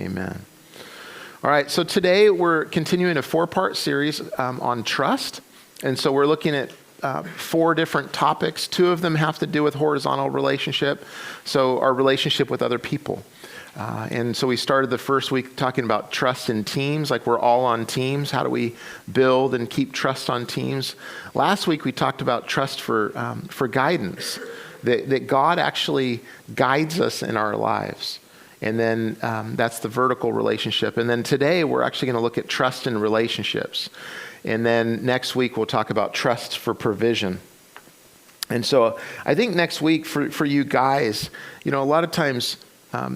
Amen. All right, so today we're continuing a 4-part series on trust. And so we're looking at 4 different topics. 2 of them have to do with horizontal relationship, so our relationship with other people. And so we started the first week talking about trust in teams, like we're all on teams. How do we build and keep trust on teams? Last week we talked about trust for guidance, that God actually guides us in our lives. And then that's the vertical relationship. And then today we're actually going to look at trust in relationships. And then next week we'll talk about trust for provision. And so I think next week for you guys, a lot of times,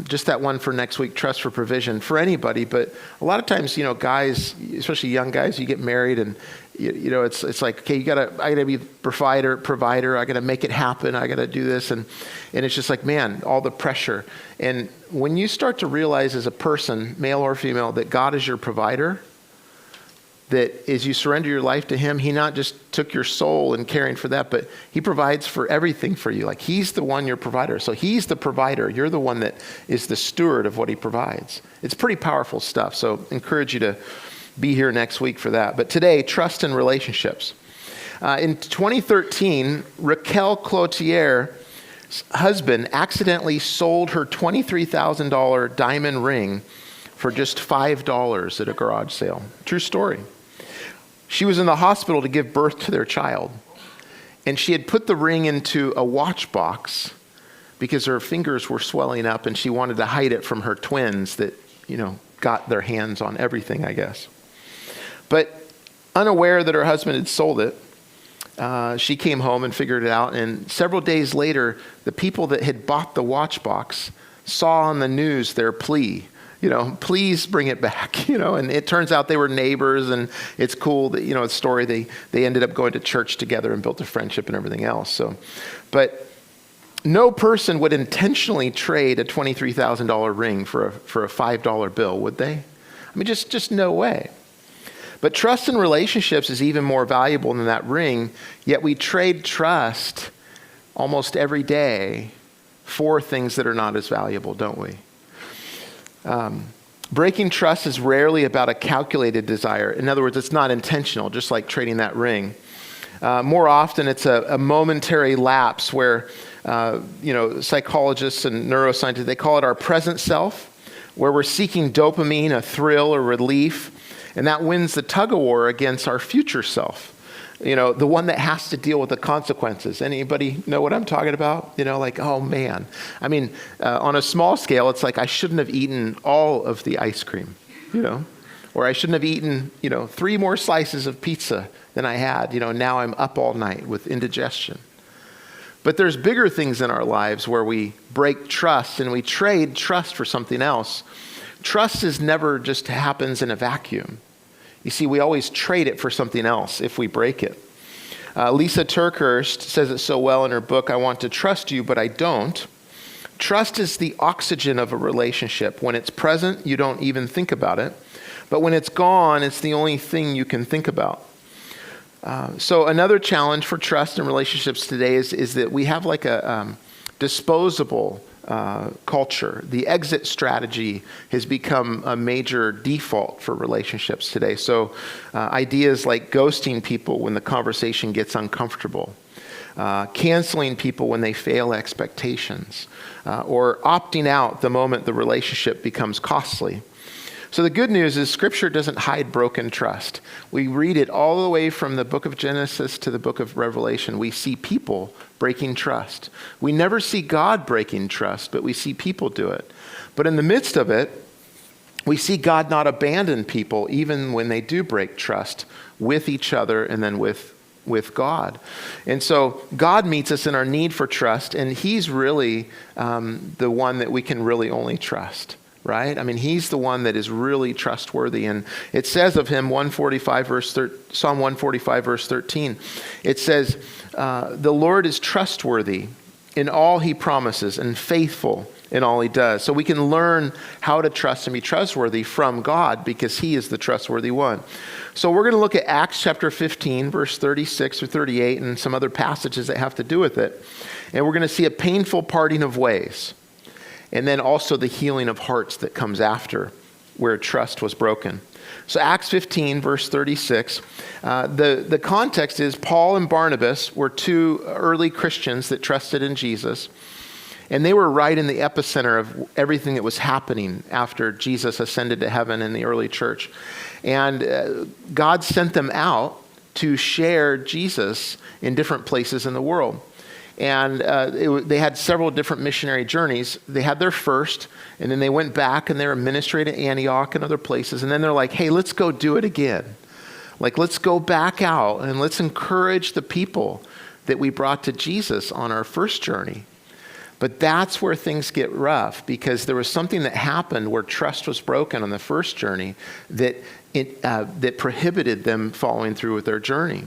just that one for next week, trust for provision for anybody. But a lot of times, guys, especially young guys, you get married and, it's like, okay, I gotta be provider. I gotta make it happen. I gotta do this. And it's just like, man, all the pressure. And when you start to realize as a person, male or female, that God is your provider, that as you surrender your life to him, he not just took your soul and caring for that, but he provides for everything for you. Like he's the one, your provider. So he's the provider. You're the one that is the steward of what he provides. It's pretty powerful stuff. So encourage you to be here next week for that. But today, trust in relationships. In 2013, Raquel Cloutier's husband accidentally sold her $23,000 diamond ring for just $5 at a garage sale. True story. She was in the hospital to give birth to their child, and she had put the ring into a watch box because her fingers were swelling up and she wanted to hide it from her twins that, got their hands on everything, I guess. But unaware that her husband had sold it, she came home and figured it out. And several days later, the people that had bought the watch box saw on the news their plea. Please bring it back, and it turns out they were neighbors, and it's cool that, the story, they ended up going to church together and built a friendship and everything else. So, but no person would intentionally trade a $23,000 ring for a $5 bill, would they? I mean, just no way. But trust in relationships is even more valuable than that ring, yet we trade trust almost every day for things that are not as valuable, don't we? Breaking trust is rarely about a calculated desire. In other words, it's not intentional, just like trading that ring. More often, it's a momentary lapse where, psychologists and neuroscientists, they call it our present self, where we're seeking dopamine, a thrill or relief, and that wins the tug-of-war against our future self. The one that has to deal with the consequences. Anybody know what I'm talking about? Like, oh man. I mean, on a small scale, it's like I shouldn't have eaten all of the ice cream, or I shouldn't have eaten, 3 more slices of pizza than I had. Now I'm up all night with indigestion. But there's bigger things in our lives where we break trust and we trade trust for something else. Trust is never just happens in a vacuum. You see, we always trade it for something else if we break it. Lisa TerKeurst says it so well in her book, I Want to Trust You, But I Don't. Trust is the oxygen of a relationship. When it's present, you don't even think about it. But when it's gone, it's the only thing you can think about. So another challenge for trust in relationships today is that we have like a disposable culture. The exit strategy has become a major default for relationships today. So ideas like ghosting people when the conversation gets uncomfortable, canceling people when they fail expectations, or opting out the moment the relationship becomes costly. So the good news is Scripture doesn't hide broken trust. We read it all the way from the book of Genesis to the book of Revelation. We see people breaking trust. We never see God breaking trust, but we see people do it. But in the midst of it, we see God not abandon people even when they do break trust with each other and then with God. And so God meets us in our need for trust, and he's really the one that we can really only trust. Right? I mean, he's the one that is really trustworthy. And it says of him, Psalm 145, verse 13, it says, the Lord is trustworthy in all he promises and faithful in all he does. So we can learn how to trust and be trustworthy from God because he is the trustworthy one. So we're going to look at Acts chapter 15, verse 36 or 38, and some other passages that have to do with it. And we're going to see a painful parting of ways. and then also the healing of hearts that comes after, where trust was broken. So Acts 15, verse 36, the context is Paul and Barnabas were two early Christians that trusted in Jesus, and they were right in the epicenter of everything that was happening after Jesus ascended to heaven in the early church. And God sent them out to share Jesus in different places in the world. And they had several different missionary journeys. They had their first, and then they went back and they were ministering at Antioch and other places. And then they're like, hey, let's go do it again. Like, let's go back out and let's encourage the people that we brought to Jesus on our first journey. But that's where things get rough, because there was something that happened where trust was broken on the first journey that prohibited them following through with their journey.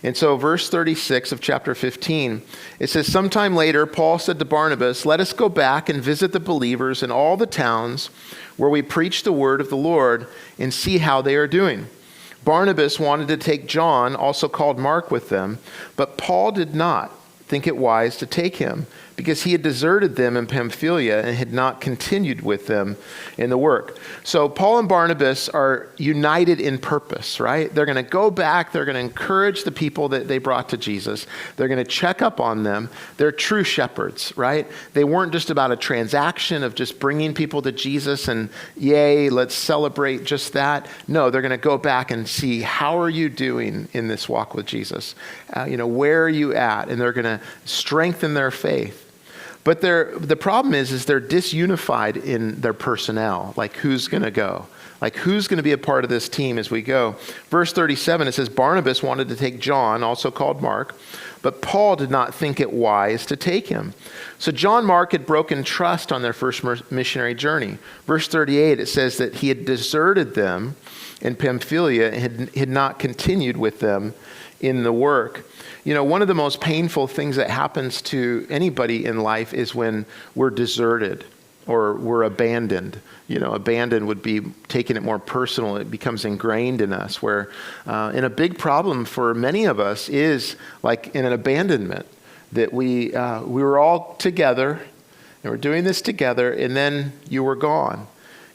And so verse 36 of chapter 15, it says, sometime later, Paul said to Barnabas, let us go back and visit the believers in all the towns where we preach the word of the Lord and see how they are doing. Barnabas wanted to take John, also called Mark, with them, but Paul did not think it wise to take him, because he had deserted them in Pamphylia and had not continued with them in the work. So Paul and Barnabas are united in purpose, right? They're going to go back. They're going to encourage the people that they brought to Jesus. They're going to check up on them. They're true shepherds, right? They weren't just about a transaction of just bringing people to Jesus and yay, let's celebrate just that. No, they're going to go back and see, how are you doing in this walk with Jesus? Where are you at? And they're going to strengthen their faith. But the problem is they're disunified in their personnel. Like, who's going to go? Like, who's going to be a part of this team as we go? Verse 37, it says, Barnabas wanted to take John, also called Mark, but Paul did not think it wise to take him. So John Mark had broken trust on their first missionary journey. Verse 38, it says that he had deserted them in Pamphylia and had not continued with them in the work. One of the most painful things that happens to anybody in life is when we're deserted or we're abandoned. Abandoned would be taking it more personal. It becomes ingrained in us, where and a big problem for many of us is like in an abandonment, that we were all together and we're doing this together, and then you were gone.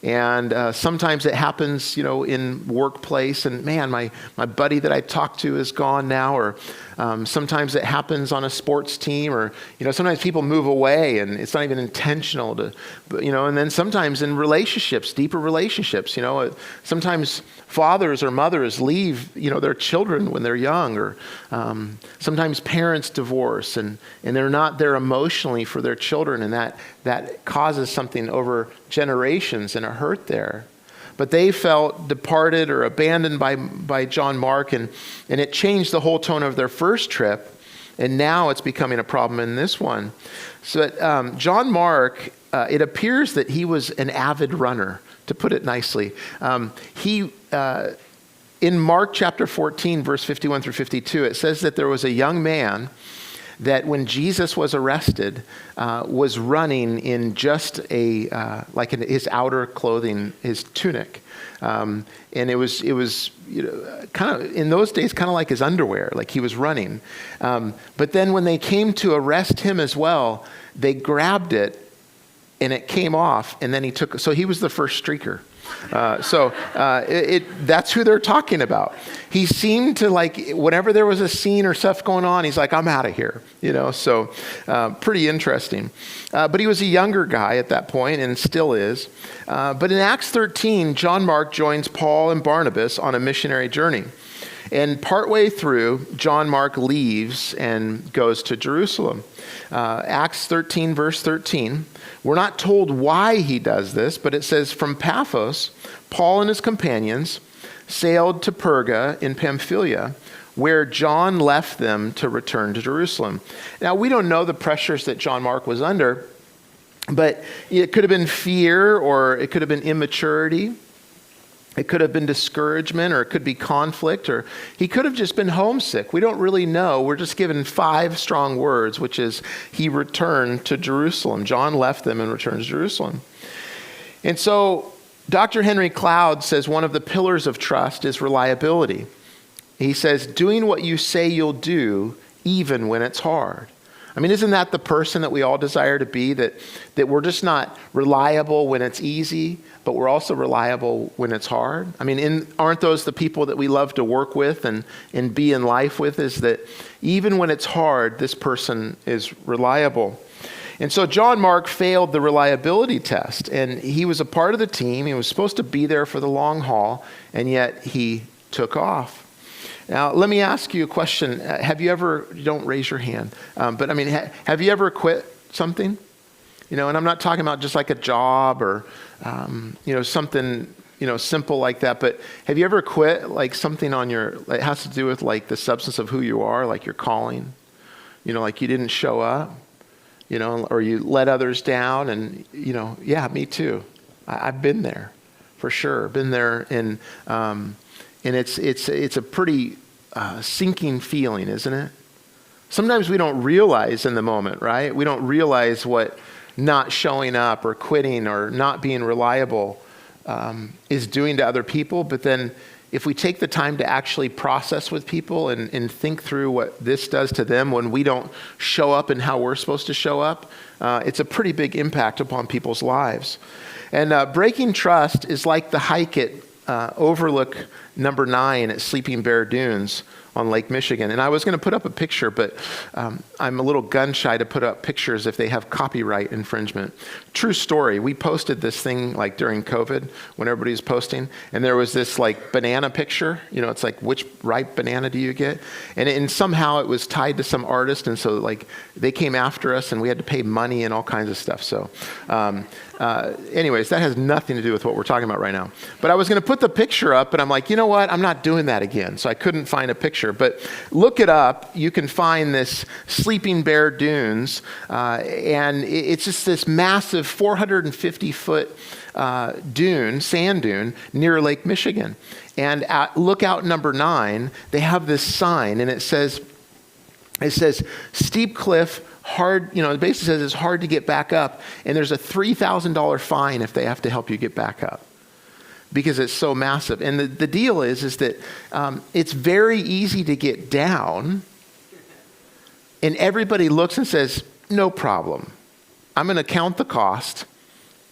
And sometimes it happens, in workplace, and man, my buddy that I talked to is gone now. Or sometimes it happens on a sports team, or sometimes people move away and it's not even intentional and then sometimes in relationships, deeper relationships, sometimes fathers or mothers leave, their children when they're young, or sometimes parents divorce and they're not there emotionally for their children, and that causes something over generations and a hurt there. But they felt departed or abandoned by John Mark, and it changed the whole tone of their first trip, and now it's becoming a problem in this one. So John Mark, it appears that he was an avid runner, to put it nicely. In Mark chapter 14, verse 51 through 52, it says that there was a young man that when Jesus was arrested, was running in just his outer clothing, his tunic. And it was kind of, in those days, kind of like his underwear, like he was running. But then when they came to arrest him as well, they grabbed it and it came off, and then so he was the first streaker. That's who they're talking about. He seemed to, like, whenever there was a scene or stuff going on, he's like, I'm out of here, so pretty interesting. But he was a younger guy at that point and still is. But in Acts 13, John Mark joins Paul and Barnabas on a missionary journey. And partway through, John Mark leaves and goes to Jerusalem. Acts 13, verse 13. We're not told why he does this, but it says, from Paphos, Paul and his companions sailed to Perga in Pamphylia, where John left them to return to Jerusalem. Now, we don't know the pressures that John Mark was under, but it could have been fear, or it could have been immaturity. It could have been discouragement, or it could be conflict, or he could have just been homesick. We don't really know. We're just given 5 strong words, which is he returned to Jerusalem. John left them and returned to Jerusalem. And so Dr. Henry Cloud says one of the pillars of trust is reliability. He says, doing what you say you'll do, even when it's hard. I mean, isn't that the person that we all desire to be? That we're just not reliable when it's easy, but we're also reliable when it's hard? I mean, aren't those the people that we love to work with and be in life with, is that even when it's hard, this person is reliable? And so John Mark failed the reliability test, and he was a part of the team. He was supposed to be there for the long haul, and yet he took off. Now, let me ask you a question. Have you ever, don't raise your hand, but I mean, have you ever quit something? And I'm not talking about just like a job or, something, simple like that, but have you ever quit like something it has to do with like the substance of who you are, like your calling, like you didn't show up, or you let others down and, yeah, me too. I've been there for sure. Been there and it's a pretty sinking feeling, isn't it? Sometimes we don't realize in the moment, right? We don't realize what not showing up or quitting or not being reliable is doing to other people. But then if we take the time to actually process with people and think through what this does to them when we don't show up and how we're supposed to show up, it's a pretty big impact upon people's lives. And breaking trust is like the hike at Overlook number 9 at Sleeping Bear Dunes on Lake Michigan. And I was going to put up a picture, but I'm a little gun shy to put up pictures if they have copyright infringement. True story. We posted this thing like during COVID when everybody was posting, and there was this like banana picture. It's like, which ripe banana do you get? And somehow it was tied to some artist, and so like they came after us, and we had to pay money and all kinds of stuff. So anyways, that has nothing to do with what we're talking about right now. But I was going to put the picture up, but I'm like, you know what? I'm not doing that again. So I couldn't find a picture. But look it up. You can find this Sleeping Bear Dunes, and it's just this massive 450-foot sand dune near Lake Michigan. And at lookout number 9, they have this sign, and it says steep cliff, hard, it basically says it's hard to get back up, and there's a $3,000 fine if they have to help you get back up because it's so massive. And the deal is that it's very easy to get down, and everybody looks and says, no problem. I'm going to count the cost,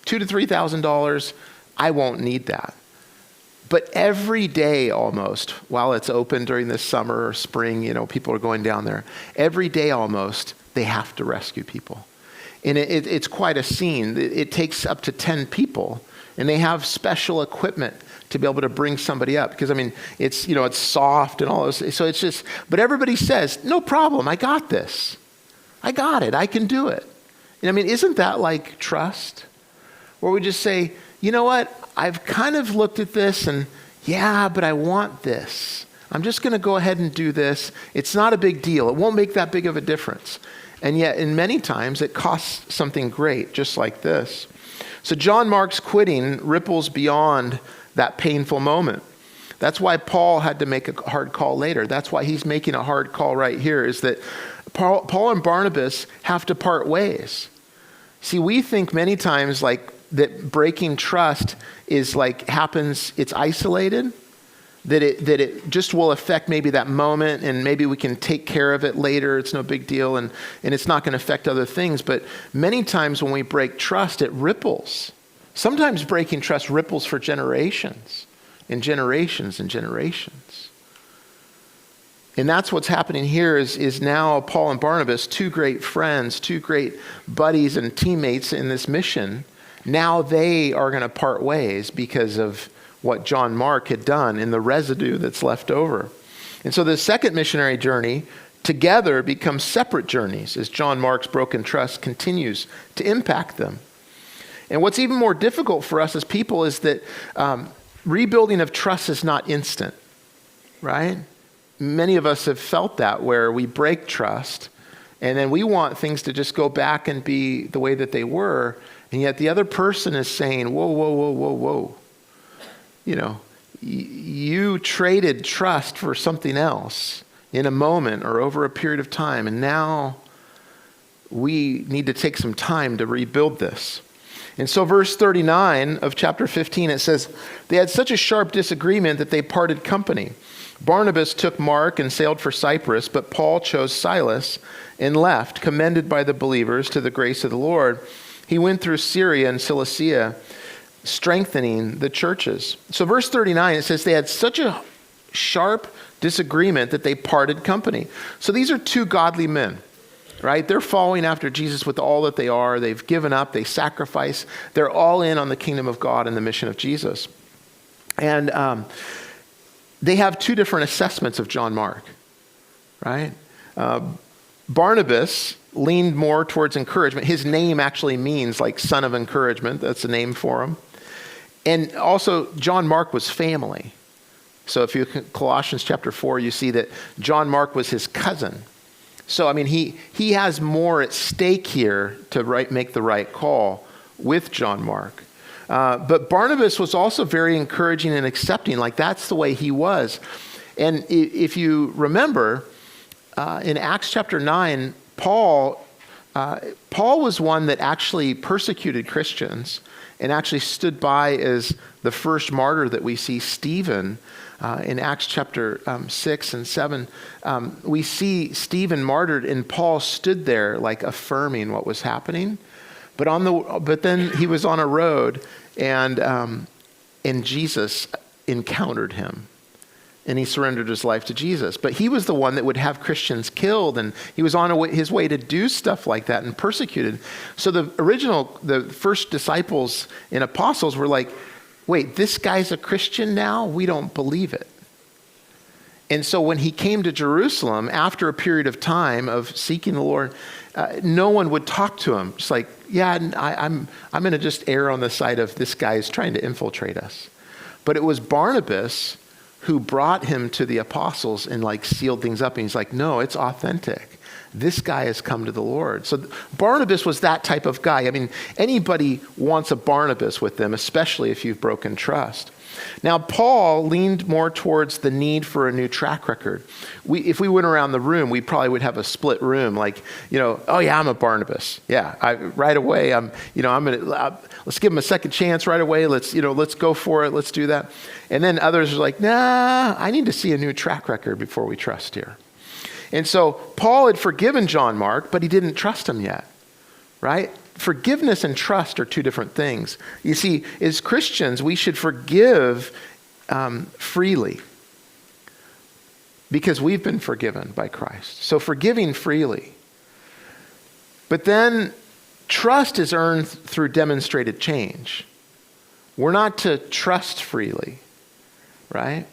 $2,000 to $3,000. I won't need that. But every day almost, while it's open during this summer or spring, people are going down there. Every day almost, they have to rescue people. And it's quite a scene. It takes up to 10 people, and they have special equipment to be able to bring somebody up. Because, I mean, it's soft and all those. So it's just, but everybody says, no problem, I got this. I got it, I can do it. And I mean, isn't that like trust? Where we just say, you know what? I've kind of looked at this and yeah, but I want this. I'm just going to go ahead and do this. It's not a big deal. It won't make that big of a difference. And yet, in many times, it costs something great, just like this. So John Mark's quitting ripples beyond that painful moment. That's why Paul had to make a hard call later. That's why he's making a hard call right here, is that Paul and Barnabas have to part ways. See, we think many times like that breaking trust is like happens, it's isolated, that it just will affect maybe that moment, and maybe we can take care of it later. It's no big deal, and it's not going to affect other things. But many times when we break trust, it ripples. Sometimes breaking trust ripples for generations and generations and generations. And that's what's happening here is now Paul and Barnabas, two great friends, two great buddies and teammates in this mission. Now they are going to part ways because of what John Mark had done and the residue that's left over. And so the second missionary journey together becomes separate journeys as John Mark's broken trust continues to impact them. And what's even more difficult for us as people is that rebuilding of trust is not instant, right? Many of us have felt that, where we break trust and then we want things to just go back and be the way that they were. And yet the other person is saying, whoa, whoa, whoa, whoa, whoa. You traded trust for something else in a moment or over a period of time. And now we need to take some time to rebuild this. And so verse 39 of chapter 15, it says, they had such a sharp disagreement that they parted company. Barnabas took Mark and sailed for Cyprus, but Paul chose Silas and left, commended by the believers to the grace of the Lord. He went through Syria and Cilicia, strengthening the churches. So verse 39, it says they had such a sharp disagreement that they parted company. So these are two godly men, right? They're following after Jesus with all that they are. They've given up, they sacrifice. They're all in on the kingdom of God and the mission of Jesus. And they have two different assessments of John Mark, right? Barnabas leaned more towards encouragement. His name actually means like son of encouragement. That's a name for him. And also John Mark was family. So if you Colossians chapter 4, you see that John Mark was his cousin. So, I mean, he has more at stake here to make the right call with John Mark. But Barnabas was also very encouraging and accepting. Like, that's the way he was. And if you remember, in Acts chapter 9, Paul was one that actually persecuted Christians and actually stood by as the first martyr that we see, Stephen. In Acts chapter 6 and 7, we see Stephen martyred, and Paul stood there like affirming what was happening. But then he was on a road, and Jesus encountered him, and he surrendered his life to Jesus. But he was the one that would have Christians killed, and he was on his way to do stuff like that and persecuted. So the first disciples and apostles were like, wait, this guy's a Christian now? We don't believe it. And so when he came to Jerusalem, after a period of time of seeking the Lord, no one would talk to him. It's like, yeah, I'm going to just err on the side of this guy is trying to infiltrate us. But it was Barnabas who brought him to the apostles and like sealed things up. And he's like, no, it's authentic. This guy has come to the Lord. So Barnabas was that type of guy. I mean, anybody wants a Barnabas with them, especially if you've broken trust. Now, Paul leaned more towards the need for a new track record. If we went around the room, we probably would have a split room. Like, oh yeah, I'm a Barnabas. Yeah, right away. Let's give him a second chance right away. Let's go for it. Let's do that. And then others are like, nah, I need to see a new track record before we trust here. And so Paul had forgiven John Mark, but he didn't trust him yet, right? Forgiveness and trust are two different things. You see, as Christians, we should forgive freely because we've been forgiven by Christ. So forgiving freely. But then trust is earned through demonstrated change. We're not to trust freely, right?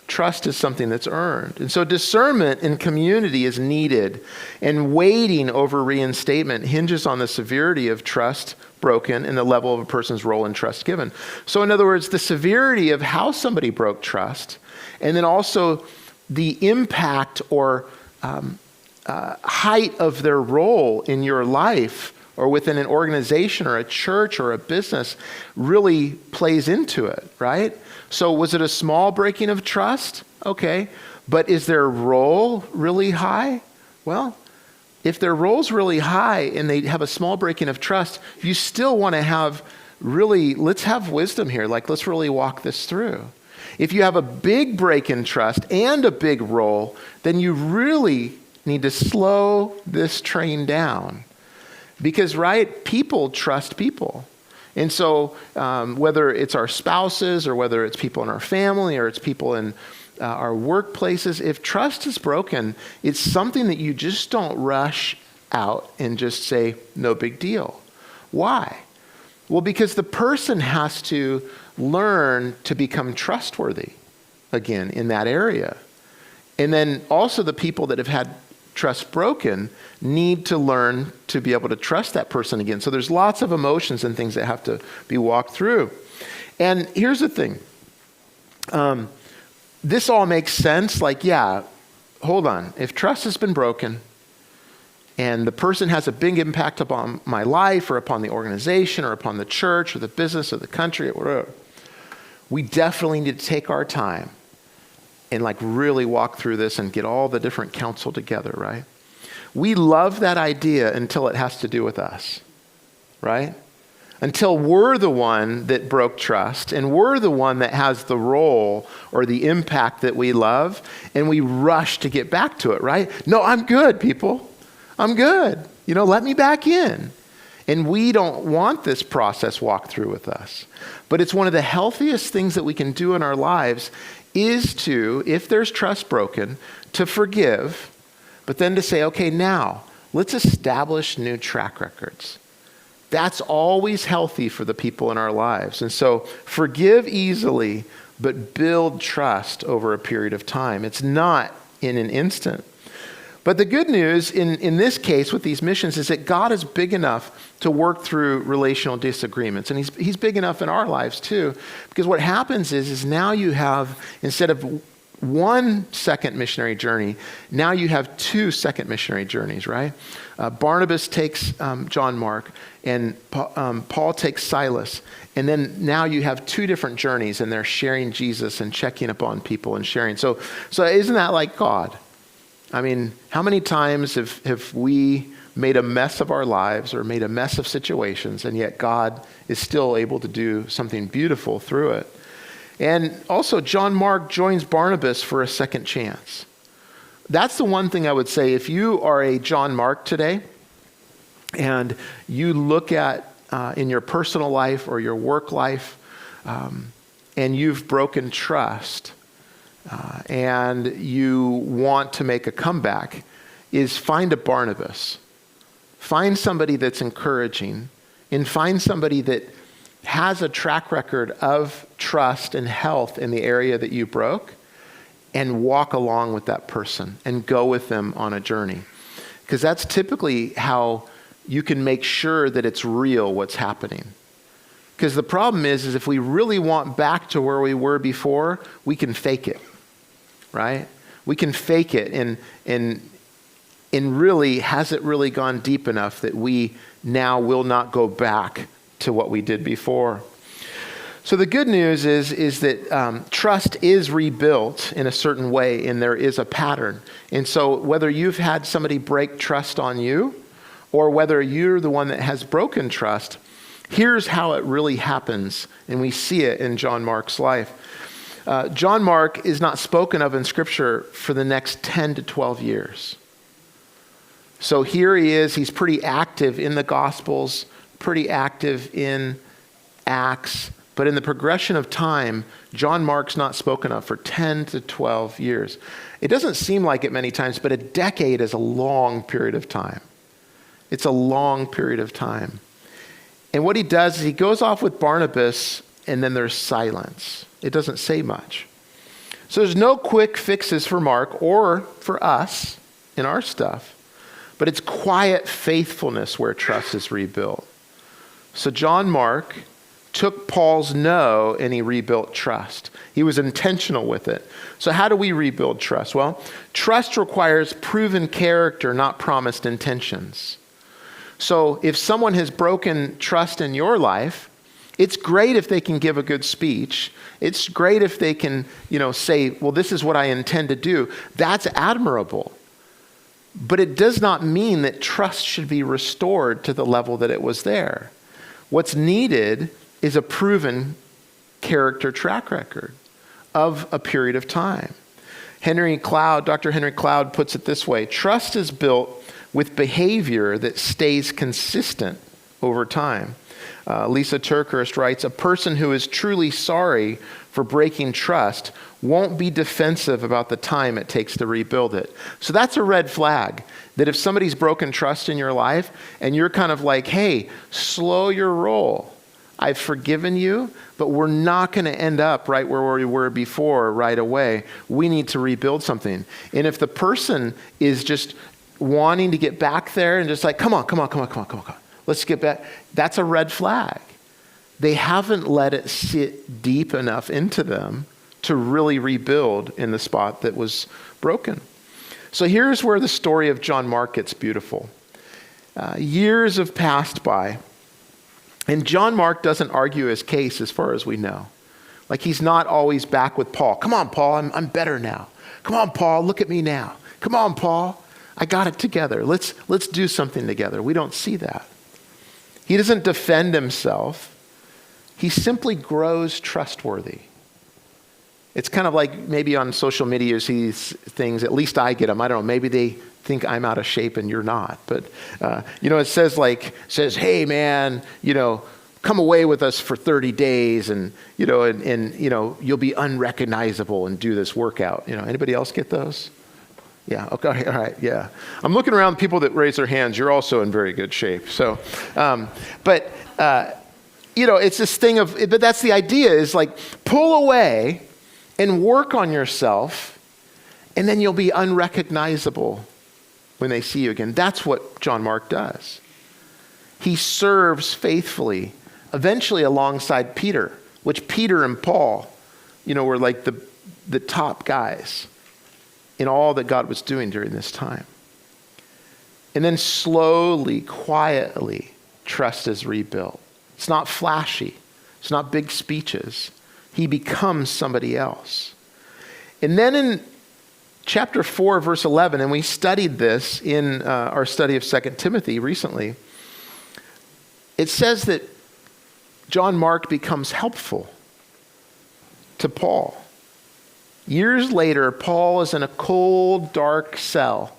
Trust is something that's earned. And so discernment in community is needed, and waiting over reinstatement hinges on the severity of trust broken and the level of a person's role in trust given. So in other words, the severity of how somebody broke trust, and then also the impact or height of their role in your life or within an organization or a church or a business really plays into it, right? So was it a small breaking of trust? Okay. But is their role really high? Well, if their role's really high and they have a small breaking of trust, you still want to have let's have wisdom here. Like, let's really walk this through. If you have a big break in trust and a big role, then you really need to slow this train down. Because, right, people trust people. And so whether it's our spouses or whether it's people in our family or it's people in our workplaces, if trust is broken, it's something that you just don't rush out and just say, no big deal. Why? Well, because the person has to learn to become trustworthy again in that area. And then also the people that have had trust broken need to learn to be able to trust that person again. So there's lots of emotions and things that have to be walked through. And here's the thing. This all makes sense. Like, yeah, hold on. If trust has been broken and the person has a big impact upon my life or upon the organization or upon the church or the business or the country or whatever, we definitely need to take our time and like really walk through this and get all the different counsel together, right? We love that idea until it has to do with us, right? until we're the one that broke trust and we're the one that has the role or the impact that we love, and we rush to get back to it, right? No, I'm good, people. I'm good. Let me back in. And we don't want this process walked through with us. But it's one of the healthiest things that we can do in our lives is to, if there's trust broken, to forgive, but then to say, okay, now let's establish new track records. That's always healthy for the people in our lives. And so forgive easily, but build trust over a period of time. It's not in an instant. But the good news in this case with these missions is that God is big enough to work through relational disagreements. And he's big enough in our lives too. Because what happens is now you have, instead of one second missionary journey, now you have two second missionary journeys, right? Barnabas takes John Mark, and Paul takes Silas. And then now you have two different journeys, and they're sharing Jesus and checking up on people and sharing. So isn't that like God? I mean, how many times have we made a mess of our lives or made a mess of situations, and yet God is still able to do something beautiful through it? And also, John Mark joins Barnabas for a second chance. That's the one thing I would say. If you are a John Mark today, and you look at in your personal life or your work life, and you've broken trust, and you want to make a comeback, is find a Barnabas. Find somebody that's encouraging, and find somebody that has a track record of trust and health in the area that you broke, and walk along with that person and go with them on a journey. Because that's typically how you can make sure that it's real what's happening. Because the problem is if we really want back to where we were before, we can fake it, right? We can fake it, and really, has it really gone deep enough that we now will not go back to what we did before? So the good news is that trust is rebuilt in a certain way, and there is a pattern. And so whether you've had somebody break trust on you, or whether you're the one that has broken trust, here's how it really happens, and we see it in John Mark's life. John Mark is not spoken of in Scripture for the next 10 to 12 years. So here he is, he's pretty active in the Gospels, pretty active in Acts, but in the progression of time, John Mark's not spoken of for 10 to 12 years. It doesn't seem like it many times, but a decade is a long period of time. It's a long period of time. And what he does is he goes off with Barnabas, and then there's silence. It doesn't say much. So there's no quick fixes for Mark or for us in our stuff, but it's quiet faithfulness where trust is rebuilt. So John Mark took Paul's no and he rebuilt trust. He was intentional with it. So how do we rebuild trust? Well, trust requires proven character, not promised intentions. So if someone has broken trust in your life, it's great if they can give a good speech. It's great if they can, say, well, this is what I intend to do. That's admirable. But it does not mean that trust should be restored to the level that it was there. What's needed is a proven character track record of a period of time. Dr. Henry Cloud puts it this way: trust is built with behavior that stays consistent over time. Lisa Turkhurst writes, a person who is truly sorry for breaking trust won't be defensive about the time it takes to rebuild it. So that's a red flag, that if somebody's broken trust in your life and you're kind of like, hey, slow your roll. I've forgiven you, but we're not going to end up right where we were before right away. We need to rebuild something. And if the person is just wanting to get back there and just like, come on. Let's get back. That's a red flag. They haven't let it sit deep enough into them to really rebuild in the spot that was broken. So here's where the story of John Mark gets beautiful. Years have passed by, and John Mark doesn't argue his case as far as we know. Like, he's not always back with Paul. Come on, Paul, I'm better now. Come on, Paul, look at me now. Come on, Paul, I got it together. Let's do something together. We don't see that. He doesn't defend himself. He simply grows trustworthy. It's kind of like maybe on social media you see these things, at least I get them. I don't know, maybe they think I'm out of shape and you're not. But, it says, hey man, come away with us for 30 days and you'll be unrecognizable and do this workout. Anybody else get those? Yeah, okay, all right, yeah. I'm looking around people that raise their hands. You're also in very good shape. So, it's this thing but that's the idea is like pull away and work on yourself, and then you'll be unrecognizable when they see you again. That's what John Mark does. He serves faithfully, eventually alongside Peter, which Peter and Paul, were like the top guys in all that God was doing during this time. And then slowly, quietly, trust is rebuilt. It's not flashy. It's not big speeches. He becomes somebody else. And then in chapter 4, verse 11, and we studied this in our study of 2 Timothy recently, it says that John Mark becomes helpful to Paul. Years later, Paul is in a cold, dark cell,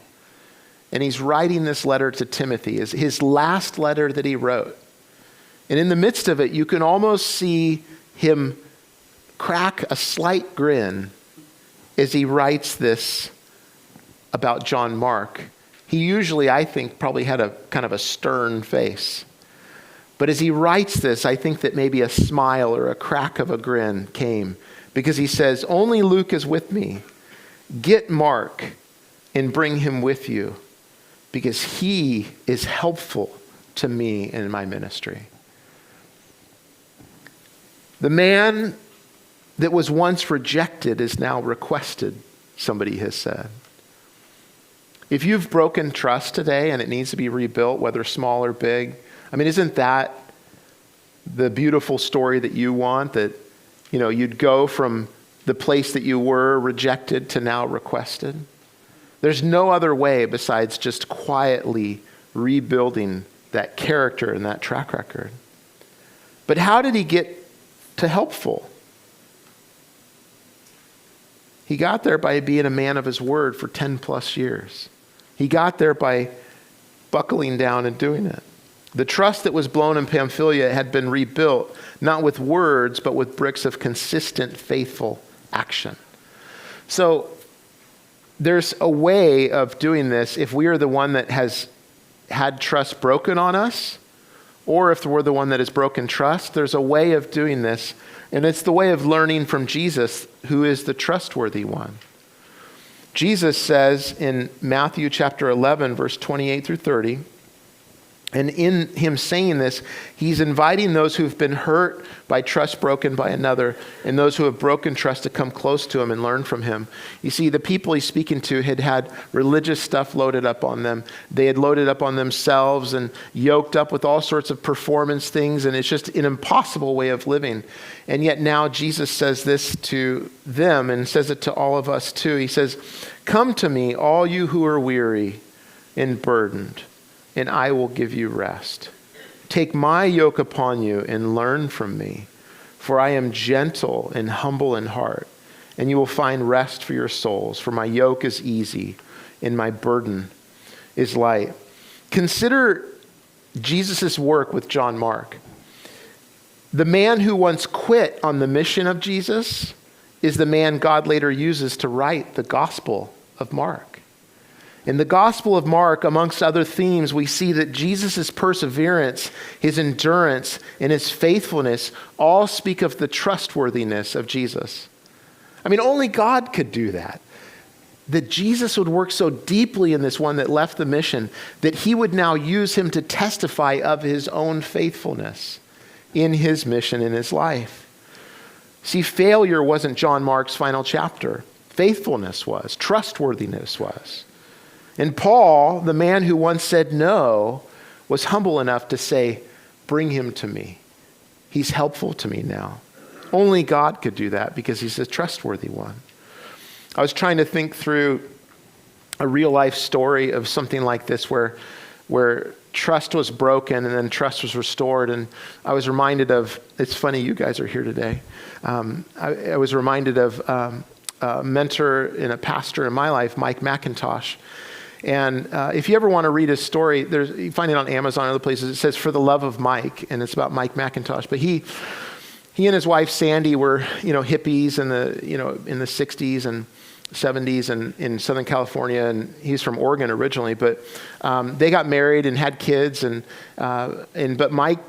and he's writing this letter to Timothy, his last letter that he wrote. And in the midst of it, you can almost see him crack a slight grin as he writes this about John Mark. He usually, I think, probably had a kind of a stern face. But as he writes this, I think that maybe a smile or a crack of a grin came, because he says, only Luke is with me. Get Mark and bring him with you, because he is helpful to me in my ministry. The man that was once rejected is now requested, somebody has said. If you've broken trust today and it needs to be rebuilt, whether small or big, isn't that the beautiful story that you want? That, you'd go from the place that you were rejected to now requested? There's no other way besides just quietly rebuilding that character and that track record. But how did he get to helpful? He got there by being a man of his word for 10 plus years. He got there by buckling down and doing it. The trust that was blown in Pamphylia had been rebuilt, not with words, but with bricks of consistent, faithful action. So there's a way of doing this if we are the one that has had trust broken on us, or if we're the one that has broken trust. There's a way of doing this, and it's the way of learning from Jesus, who is the trustworthy one. Jesus says in Matthew chapter 11, verse 28 through 30, and in him saying this, he's inviting those who've been hurt by trust broken by another, and those who have broken trust to come close to him and learn from him. You see, the people he's speaking to had religious stuff loaded up on them. They had loaded up on themselves and yoked up with all sorts of performance things, and it's just an impossible way of living. And yet now Jesus says this to them and says it to all of us too. He says, "Come to me, all you who are weary and burdened, and I will give you rest. Take my yoke upon you and learn from me, for I am gentle and humble in heart, and you will find rest for your souls. For my yoke is easy and my burden is light." Consider Jesus' work with John Mark. The man who once quit on the mission of Jesus is the man God later uses to write the Gospel of Mark. In the Gospel of Mark, amongst other themes, we see that Jesus' perseverance, his endurance, and his faithfulness all speak of the trustworthiness of Jesus. Only God could do that. That Jesus would work so deeply in this one that left the mission, that he would now use him to testify of his own faithfulness in his mission in his life. See, failure wasn't John Mark's final chapter. Faithfulness was. Trustworthiness was. And Paul, the man who once said no, was humble enough to say, "Bring him to me. He's helpful to me now." Only God could do that because he's a trustworthy one. I was trying to think through a real life story of something like this where trust was broken and then trust was restored. And I was reminded of, it's funny you guys are here today. I was reminded of a mentor and a pastor in my life, Mike McIntosh. And if you ever want to read his story, you find it on Amazon and other places. It says "For the Love of Mike," and it's about Mike McIntosh. But he and his wife Sandy were, hippies in the 60s and 70s and in Southern California, and he's from Oregon originally. But they got married and had kids, but Mike,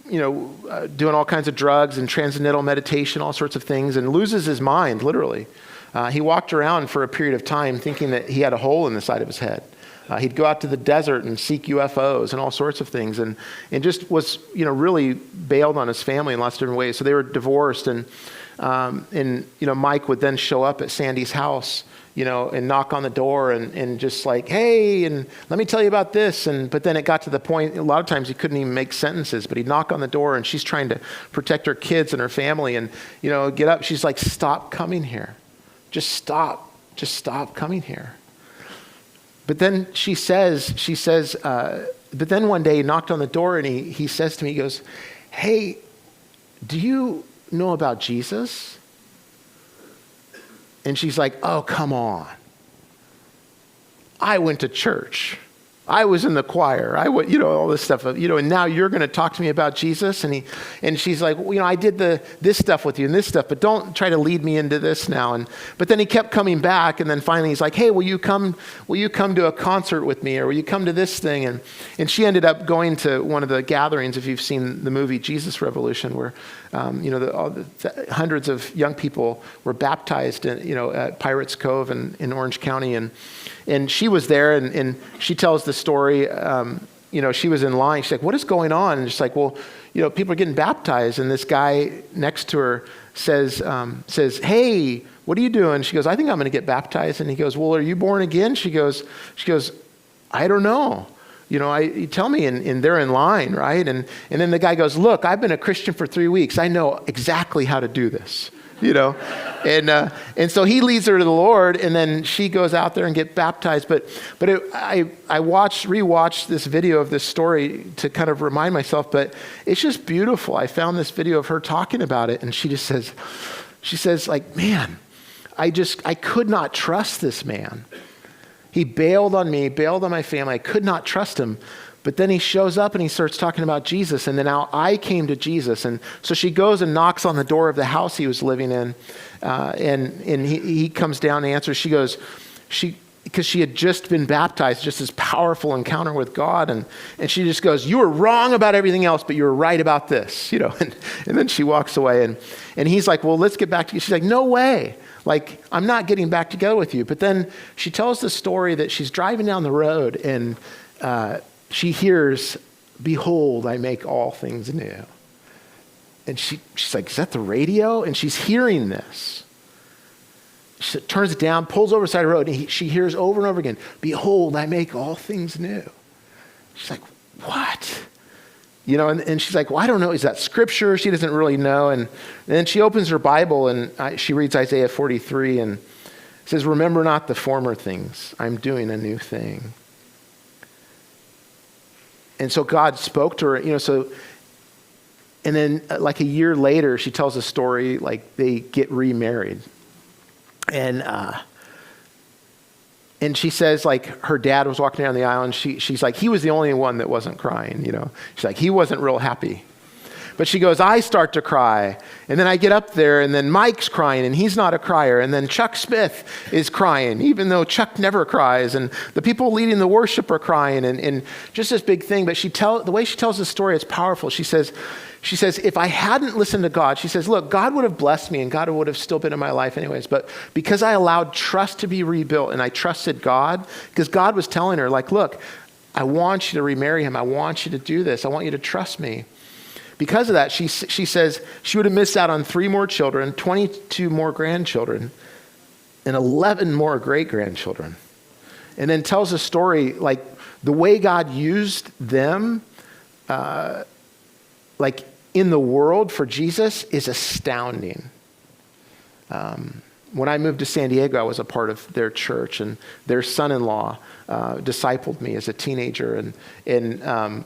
doing all kinds of drugs and transcendental meditation, all sorts of things, and loses his mind literally. He walked around for a period of time thinking that he had a hole in the side of his head. He'd go out to the desert and seek UFOs and all sorts of things, and just was, really bailed on his family in lots of different ways. So they were divorced, and Mike would then show up at Sandy's house, and knock on the door and just like, hey, and let me tell you about this. But then it got to the point, a lot of times he couldn't even make sentences, but he'd knock on the door and she's trying to protect her kids and her family and, get up. She's like, stop coming here. Just stop coming here. But then she says, but then one day he knocked on the door and he says to me, he goes, hey, do you know about Jesus? And she's like, oh, come on. I went to church. I was in the choir. I went, all this stuff, and now you're going to talk to me about Jesus. And she's like, well, I did this stuff with you and this stuff, but don't try to lead me into this now. But then he kept coming back, and then finally he's like, hey, will you come to a concert with me, or will you come to this thing? And she ended up going to one of the gatherings, if you've seen the movie Jesus Revolution, where hundreds of young people were baptized at Pirates Cove in Orange County, and she was there, and she tells the story. She was in line. She's like, what is going on? And she's like, well, people are getting baptized. And this guy next to her says, hey, what are you doing? She goes, I think I'm going to get baptized. And he goes, well, are you born again? She goes, I don't know. You tell me, and they're in line, right? And then the guy goes, look, I've been a Christian for 3 weeks. I know exactly how to do this. And so he leads her to the Lord, and then she goes out there and get baptized. But I rewatched this video of this story to kind of remind myself, but it's just beautiful. I found this video of her talking about it, and she says like, man, I could not trust this man. He bailed on me, bailed on my family. I could not trust him. But then he shows up and he starts talking about Jesus. And then now I came to Jesus. And so she goes and knocks on the door of the house he was living in. And he comes down and answers. She goes, because she had just been baptized, just this powerful encounter with God. And she just goes, you were wrong about everything else, but you were right about this. And then she walks away. And he's like, well, let's get back together. She's like, no way. Like, I'm not getting back together with you. But then she tells the story that she's driving down the road and she hears, behold, I make all things new. And she's like, is that the radio? And she's hearing this. She turns it down, pulls over the side of the road, and she hears over and over again, behold, I make all things new. She's like, what? And she's like, well, I don't know. Is that scripture? She doesn't really know. And then she opens her Bible and she reads Isaiah 43 and says, remember not the former things. I'm doing a new thing. And so God spoke to her, and then like a year later, she tells a story, like they get remarried. And she says, like, her dad was walking down the aisle, and she's like, he was the only one that wasn't crying, She's like, he wasn't real happy. But she goes, I start to cry, and then I get up there, and then Mike's crying, and he's not a crier, and then Chuck Smith is crying, even though Chuck never cries, and the people leading the worship are crying, and just this big thing. But the way she tells the story, it's powerful. She says, if I hadn't listened to God, she says, look, God would have blessed me, and God would have still been in my life anyways. But because I allowed trust to be rebuilt, and I trusted God, because God was telling her, like, look, I want you to remarry him. I want you to do this. I want you to trust me. Because of that, she says she would have missed out on 3 more children, 22 more grandchildren, and 11 more great-grandchildren. And then tells a story, like, the way God used them, like, in the world for Jesus is astounding. When I moved to San Diego, I was a part of their church, and their son-in-law discipled me as a teenager. And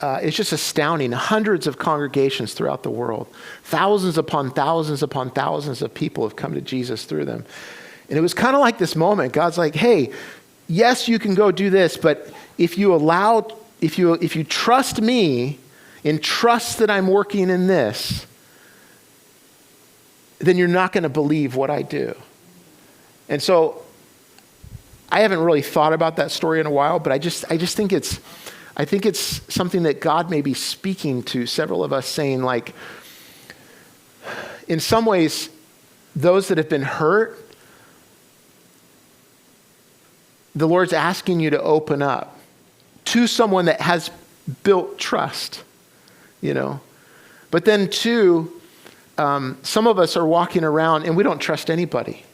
it's just astounding. Hundreds of congregations throughout the world. Thousands upon thousands upon thousands of people have come to Jesus through them. And it was kind of like this moment. God's like, hey, yes, you can go do this, but if you trust me and trust that I'm working in this, then you're not going to believe what I do. And so I haven't really thought about that story in a while, but I just think it's something that God may be speaking to several of us, saying, like, in some ways, those that have been hurt, the Lord's asking you to open up to someone that has built trust, But then two, some of us are walking around and we don't trust anybody.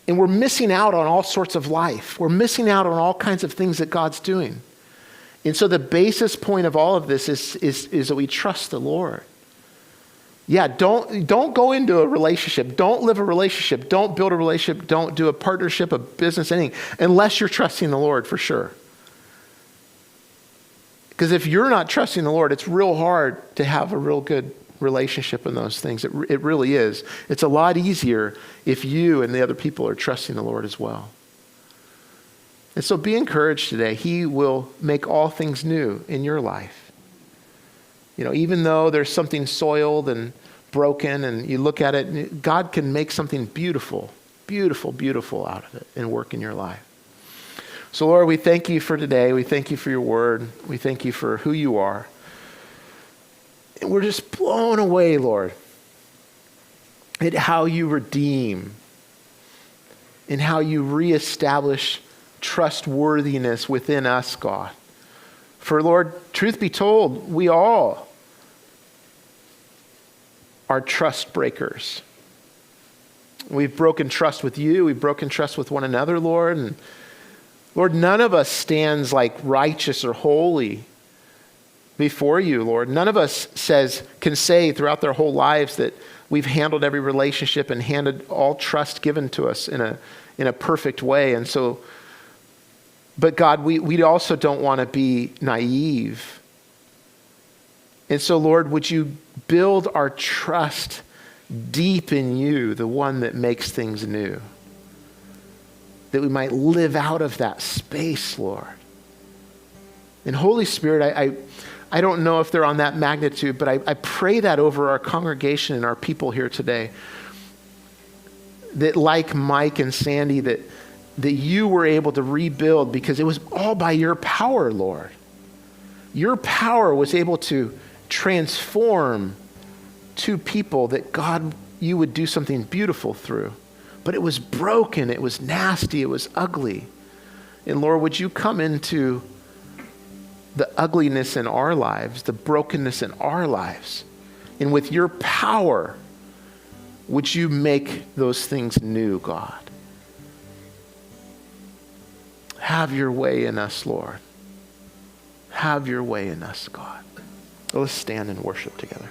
And we're missing out on all sorts of life. We're missing out on all kinds of things that God's doing. And so the basis point of all of this is that we trust the Lord. Yeah, don't go into a relationship. Don't live a relationship. Don't build a relationship. Don't do a partnership, a business, anything, unless you're trusting the Lord for sure. Because if you're not trusting the Lord, it's real hard to have a real good relationship in those things. It really is. It's a lot easier if you and the other people are trusting the Lord as well. And so be encouraged today. He will make all things new in your life. Even though there's something soiled and broken and you look at it, God can make something beautiful, beautiful, beautiful out of it and work in your life. So Lord, we thank you for today. We thank you for your word. We thank you for who you are. And we're just blown away, Lord, at how you redeem and how you reestablish trustworthiness within us, God. For Lord, truth be told, we all are trust breakers. We've broken trust with you. We've broken trust with one another, Lord. And Lord, none of us stands like righteous or holy before you, Lord. None of us can say throughout their whole lives that we've handled every relationship and handed all trust given to us in a perfect way. And so, but God, we also don't want to be naive. And so, Lord, would you build our trust deep in you, the one that makes things new, that we might live out of that space, Lord. And Holy Spirit, I don't know if they're on that magnitude, but I pray that over our congregation and our people here today, that like Mike and Sandy, that you were able to rebuild because it was all by your power, Lord. Your power was able to transform two people that God, you would do something beautiful through. But it was broken, it was nasty, it was ugly. And Lord, would you come into the ugliness in our lives, the brokenness in our lives, and with your power, would you make those things new, God? Have your way in us, Lord. Have your way in us, God. Let's stand and worship together.